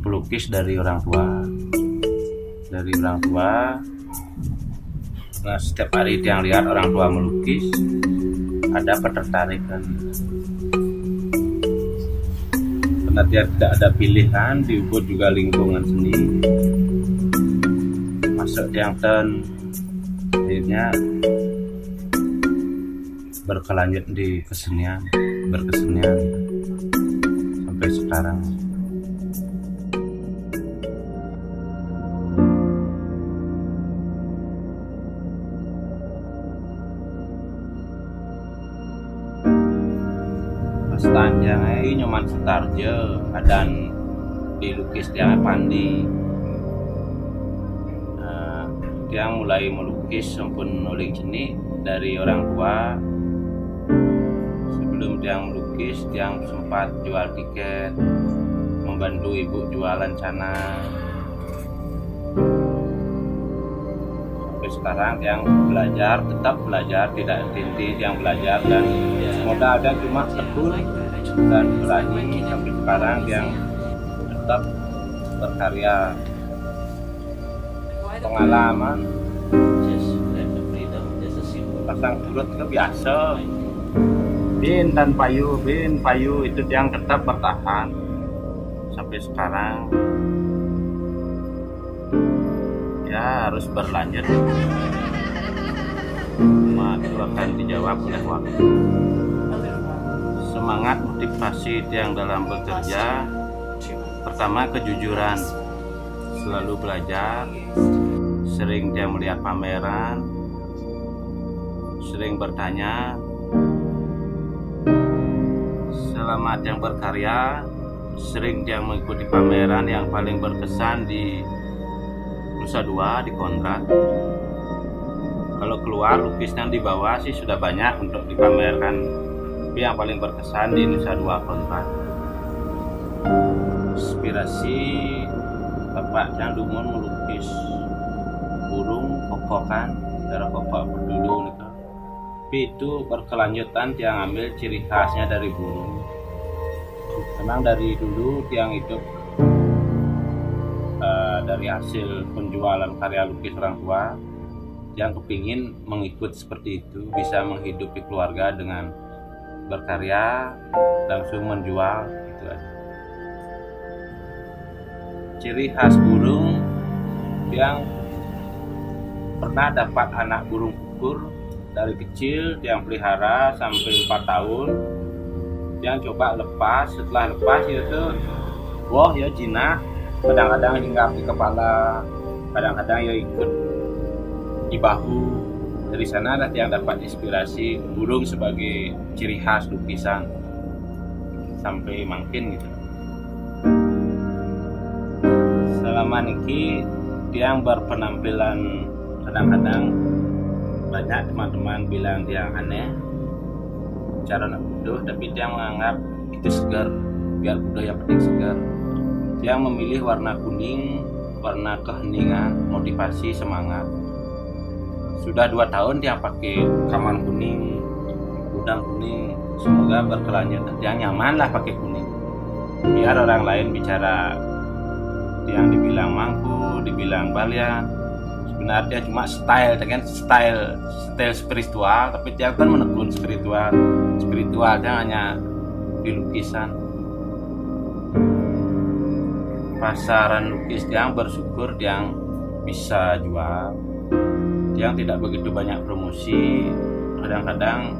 pelukis dari orang tua. Nah, setiap hari yang lihat orang tua melukis ada ketertarikan. Karena dia tidak ada pilihan, diukur juga lingkungan seni. Masuk yang akhirnya berkelanjut di berkesenian sampai sekarang. Tanjangnya nyoman setarje adan dilukis tiang pandi. Dia mulai melukis sampun nuling seni dari orang tua. Sebelum dia melukis, dia sempat jual tiket, membantu ibu jualan cana. Sampai sekarang yang belajar, tetap belajar, tidak henti yang belajar, dan modal ada cuma tekun dan berani. Sampai sekarang yang tetap berkarya. Pengalaman pasang surut itu biasa. Bin payu itu yang tetap bertahan sampai sekarang. Ya harus berlanjut. Itu akan dijawab oleh waktu. Semangat motivasi yang dalam bekerja, pertama kejujuran, selalu belajar, sering dia melihat pameran, sering bertanya. Selama dia berkarya, sering dia mengikuti pameran. Yang paling berkesan di Nusa Dua, di Kontras. Kalau keluar lukisnya di bawah sih sudah banyak untuk dipamerkan, tapi yang paling berkesan di Nusa Dua, Kontras. Inspirasi Bapak Cang Dumon melukis burung kokokan, darah kokok berdulu nih. Tapi itu berkelanjutan dia ngambil ciri khasnya dari burung. Memang dari dulu tiang hidup dari hasil penjualan karya lukis orang tua, yang kepingin mengikut seperti itu, bisa menghidupi keluarga dengan berkarya langsung menjual gitu aja. Ciri khas burung, yang pernah dapat anak burung kukur dari kecil, yang pelihara sampai 4 tahun, yang coba lepas. Setelah lepas itu wah ya jinak, kadang-kadang hinggap di kepala, kadang-kadang ya ikut di bahu. Dari sana ada yang dapat inspirasi burung sebagai ciri khas lukisan sampai makin gitu. Selama niki yang berpenampilan kadang-kadang banyak teman-teman bilang dia aneh, cara nak bodoh, tapi dia menganggap itu segar, biar bodoh yang penting segar. Dia memilih warna kuning, warna keheningan, motivasi, semangat. Sudah 2 tahun dia pakai kaman kuning, udang kuning. Semoga berkelanjutan, dia nyaman lah pakai kuning. Biar orang lain bicara yang dibilang mangku, dibilang balian, sebenarnya cuma style, kan style spiritual, tapi dia kan menekun spiritualnya hanya di lukisan. Pasaran lukis yang bersyukur yang bisa jual, yang tidak begitu banyak promosi. Kadang-kadang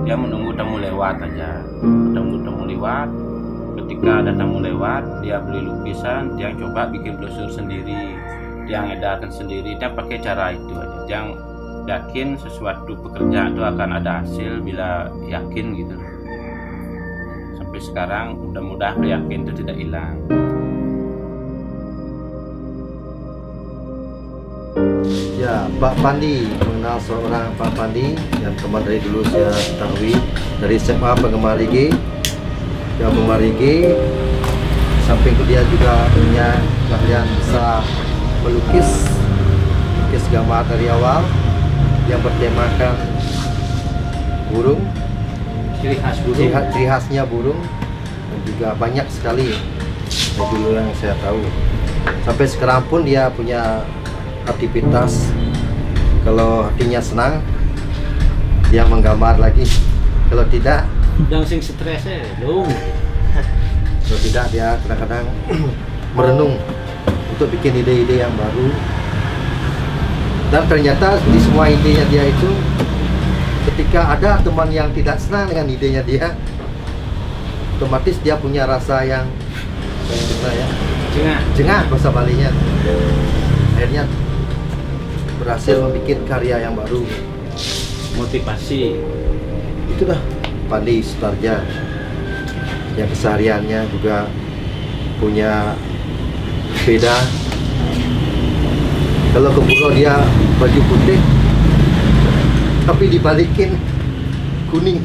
dia menunggu tamu lewat aja, temu lewat. Ketika ada tamu lewat, dia beli lukisan, dia coba bikin brosur sendiri, dia edarkan sendiri, dia pakai cara itu aja. Yang yakin sesuatu pekerjaan itu akan ada hasil bila yakin gitu. Sampai sekarang mudah-mudahan yakin itu tidak hilang. Ya, Pak Pandi, mengenal seorang Pak Pandi yang kemarin dari dulu saya ketahui dari SMA penggemar reggae, yang penggemar reggae, samping itu dia juga punya keahlian bisa melukis gambar dari awal yang bertemakan burung, ciri khasnya burung, dan juga banyak sekali Dari dulu yang saya tahu. Sampai sekarang pun dia punya aktivitas. Kalau hatinya senang, dia menggambar lagi. Kalau tidak, Yang sing stresnya dong. kalau tidak dia kadang-kadang merenung untuk bikin ide-ide yang baru. Dan ternyata di semua idenya dia itu, ketika ada teman yang tidak senang dengan idenya dia, otomatis dia punya rasa yang gimana ya? Jengah bahasa Balinya. Akhirnya berhasil membuat karya yang baru. Motivasi. Itulah Pandi Sutarja, yang kesehariannya juga punya beda. Kalau ke pulau dia baju putih tapi dibalikin kuning.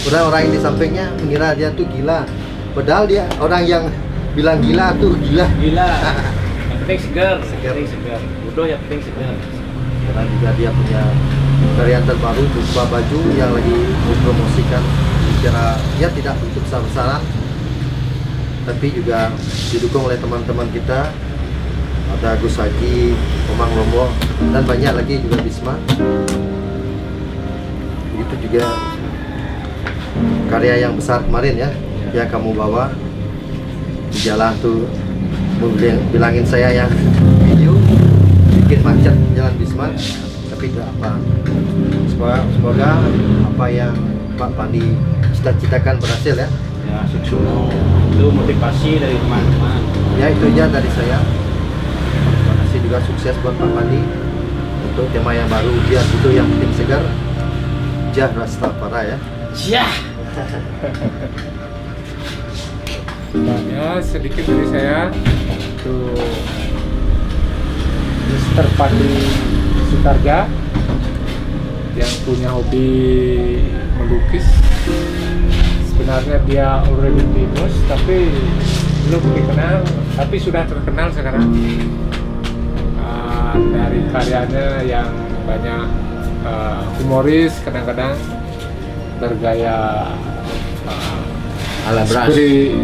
Orang-orang yang di sampingnya mengira dia tuh gila, padahal dia orang yang bilang gila tuh gila. Gila. Yang penting segar. Segar. Bodoh yang penting segar. Sekarang juga dia punya karya terbaru berupa baju yang lagi dipromosikan secara ya tidak untuk besar-besaran, tapi juga didukung oleh teman-teman kita. Ada Gus Haji, Omang Lombok, dan banyak lagi juga Bisma. Begitu juga karya yang besar kemarin ya, yang kamu bawa di jalan tuh, bilangin saya yang video bikin macet jalan Bisma, tapi tidak apa. Semoga apa yang Pak Pandi cita-citakan berhasil ya. Ya, sukses. Itu motivasi dari teman-teman. Ya itu aja dari saya. Terima kasih juga, sukses buat Pak Pandi untuk tema yang baru, biar itu yang penting segar. Jah Rastafara ya. Yah. Ya, sedikit dari saya untuk Mr. Pandi Sutarja yang punya hobi melukis. Sebenarnya dia already famous tapi belum dikenal, tapi sudah terkenal sekarang. Dari karyanya yang banyak humoris, kadang-kadang bergaya Ala beras.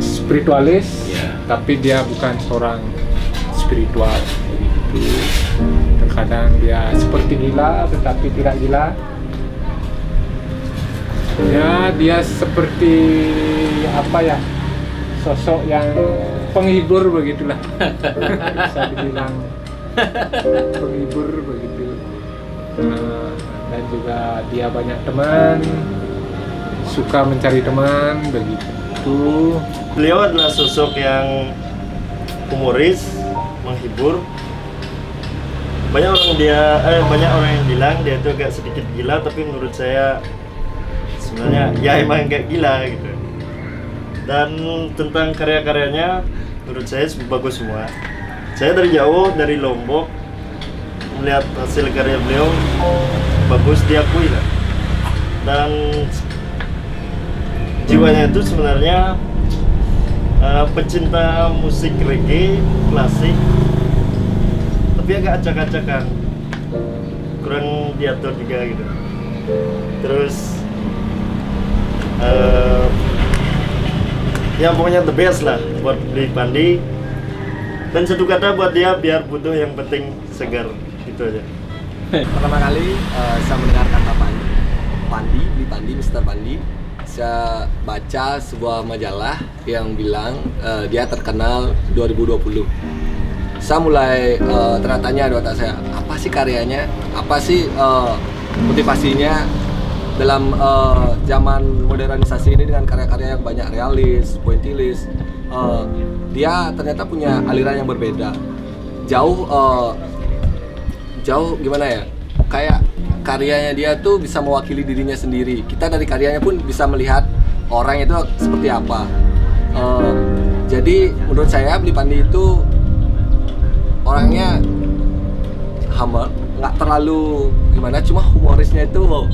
spiritualis, Ya. tapi dia bukan seorang spiritual begitu. Terkadang dia seperti gila tetapi tidak gila. Ya, dia seperti apa ya, sosok yang penghibur begitulah. Bisa dibilang penghibur begitu. Dan juga dia banyak teman, suka mencari teman begitu. Beliau adalah sosok yang humoris, menghibur. Banyak orang yang bilang dia itu agak sedikit gila, tapi menurut saya sebenarnya ya emang kayak gila gitu. Dan tentang karya-karyanya menurut saya bagus semua. Saya dari jauh, dari Lombok, melihat hasil karya beliau bagus, diakui lah. Dan jiwanya itu sebenarnya pecinta musik reggae klasik, tapi agak acak-acakan, kurang diatur juga gitu. Terus ya pokoknya the best lah buat Bli Pandi. Dan satu kata buat dia, biar butuh yang penting segar, gitu aja. Pertama kali saya mendengarkan Pak Pandi, Bli Pandi, Mr. Pandi. Saya baca sebuah majalah yang bilang dia terkenal 2020. Saya mulai tanya-tanya di otak saya, apa sih karyanya, apa sih motivasinya dalam zaman modernisasi ini dengan karya-karya yang banyak realis, pointilis. Dia ternyata punya aliran yang berbeda, jauh gimana ya, kayak karyanya dia tuh bisa mewakili dirinya sendiri. Kita dari karyanya pun bisa melihat orang itu seperti apa. Jadi menurut saya Bli Pandi itu orangnya humble, nggak terlalu gimana, cuma humorisnya itu wow.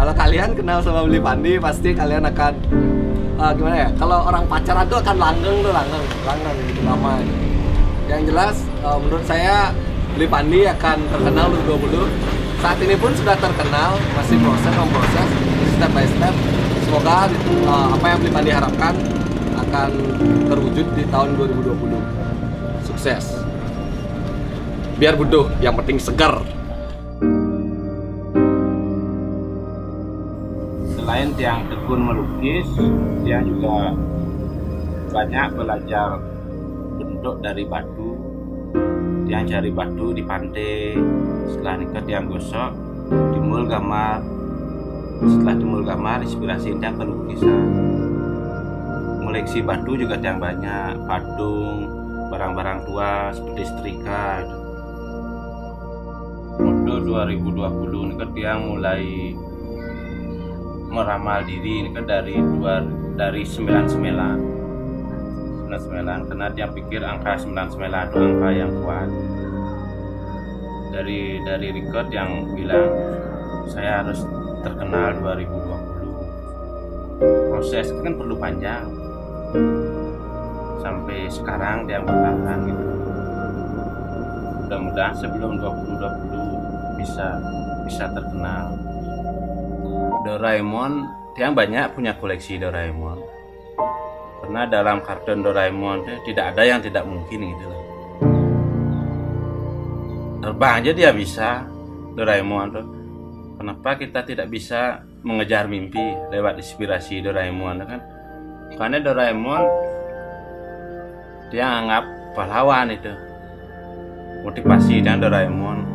Kalau kalian kenal sama Bli Pandi pasti kalian akan gimana ya, kalau orang pacaran tuh akan langgeng gitu lama. Yang jelas menurut saya Bli Pandi akan terkenal 2020. Saat ini pun sudah terkenal, masih memproses step by step. Semoga apa yang Bli Pandi harapkan akan terwujud di tahun 2020. Sukses. Biar bodoh, yang penting segar. Selain Tiang tekun melukis, Tiang juga banyak belajar bentuk dari batu. Tiang cari batu di pantai, setelah nikah Tiang gosok, timbul gambar. Setelah timbul gambar, inspirasi Tiang pelukisan. Koleksi batu juga Tiang banyak, patung, barang-barang tua seperti setrika. Untuk 2020 nikah Tiang mulai meramal diri ini kan dari 99 karena dia pikir angka 99 itu angka yang kuat. Dari record yang bilang saya harus terkenal 2020. Proses kan perlu panjang. Sampai sekarang dia bertahan gitu. Mudah-mudahan sebelum 2020 bisa terkenal. Doraemon, Tiang banyak punya koleksi Doraemon. Karena dalam kartun Doraemon tidak ada yang tidak mungkin gitu loh. Terbang aja dia bisa, Doraemon tuh. Kenapa kita tidak bisa mengejar mimpi lewat inspirasi Doraemon kan? Karena Doraemon dia anggap pahlawan itu. Motivasi dan Doraemon.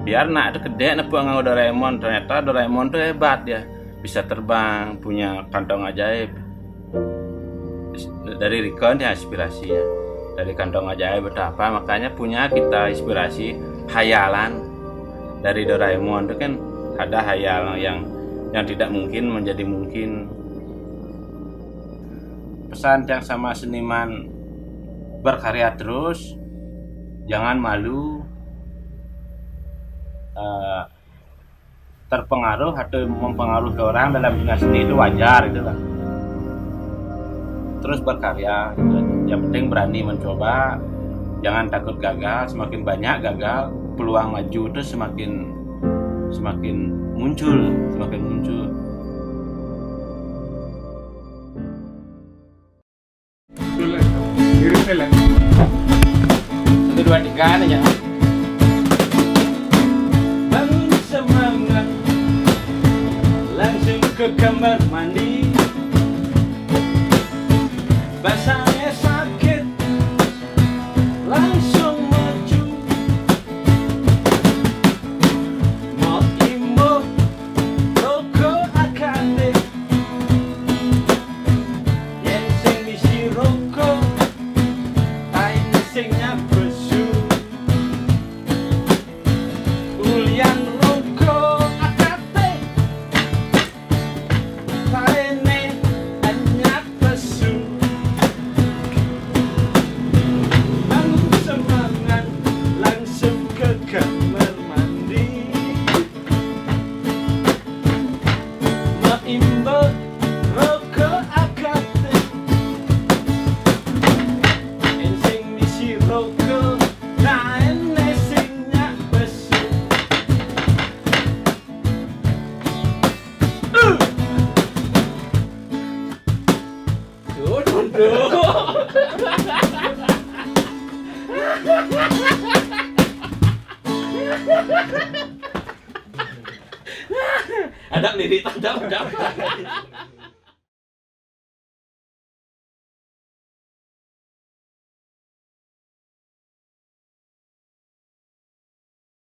Biar nak itu gede nak buang Doraemon, ternyata Doraemon tuh hebat ya, bisa terbang, punya kantong ajaib. Dari Rikon ya inspirasi ya, dari kantong ajaib betapa, makanya punya kita inspirasi hayalan dari Doraemon itu kan ada hayal yang tidak mungkin menjadi mungkin. Pesan yang sama seniman, berkarya terus, jangan malu. Terpengaruh atau mempengaruhi orang dalam dunia seni itu wajar gitu kan. Terus berkarya gitu. Yang penting berani mencoba, jangan takut gagal. Semakin banyak gagal, peluang maju itu semakin muncul. Kirim. 1, 2, 3 aja. Semangat langsung ke kamar mandi, basahnya sakit langsung maju, mau imbo rokok akade yang sing misi rokok tai singnya besu ulian ada lirik, ada.